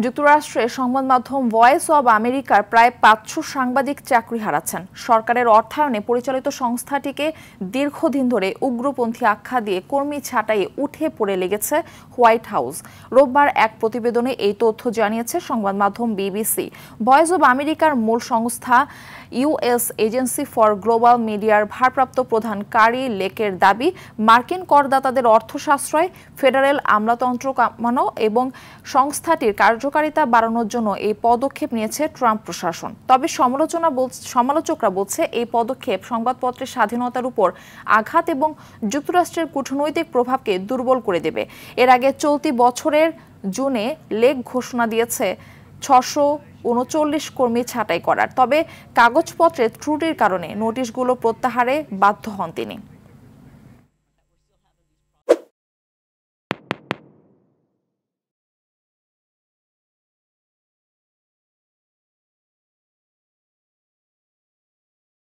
যুক্তরাষ্ট্রের সংবাদ মাধ্যম ভয়েস অব আমেরিকার প্রায় ৫০০ সাংবাদিক চাকরি হারাচ্ছেন। সরকারের অর্থায়নে পরিচালিত সংস্থাটিকে দীর্ঘদিন ধরে উগ্রপন্থী আখ্যা দিয়ে কর্মী ছাঁটাইয়ে উঠে পড়ে লেগেছে হোয়াইট হাউস। রোববার এক প্রতিবেদনে এই তথ্য জানিয়েছে সংবাদ মাধ্যম বিবিসি। ভয়েস অব আমেরিকার মূল সংস্থা ইউএস এজেন্সি ফর গ্লোবাল মিডিয়ার ভারপ্রাপ্ত প্রধান কারি লেকের দাবি, মার্কিন করদাতাদের অর্থ সাশ্রয়, ফেডারেল আমলাতন্ত্র কমানো এবং সংস্থাটির কার্যকারিতা বাড়ানোর জন্য এই পদক্ষেপ নিয়েছে ট্রাম্প প্রশাসন। তবে সমালোচকরা বলছে এই পদক্ষেপ সংবাদপত্রের স্বাধীনতার উপর আঘাত এবং যুক্তরাষ্ট্রের কূটনৈতিক প্রভাবকে দুর্বল করে দেবে। এর আগে চলতি বছরের জুনে লেক ঘোষণা দিয়েছে ৬৩৯ কর্মী ছাঁটাই করার। তবে কাগজপত্রের ত্রুটির কারণে নোটিশগুলো প্রত্যাহারে বাধ্য হন তিনি।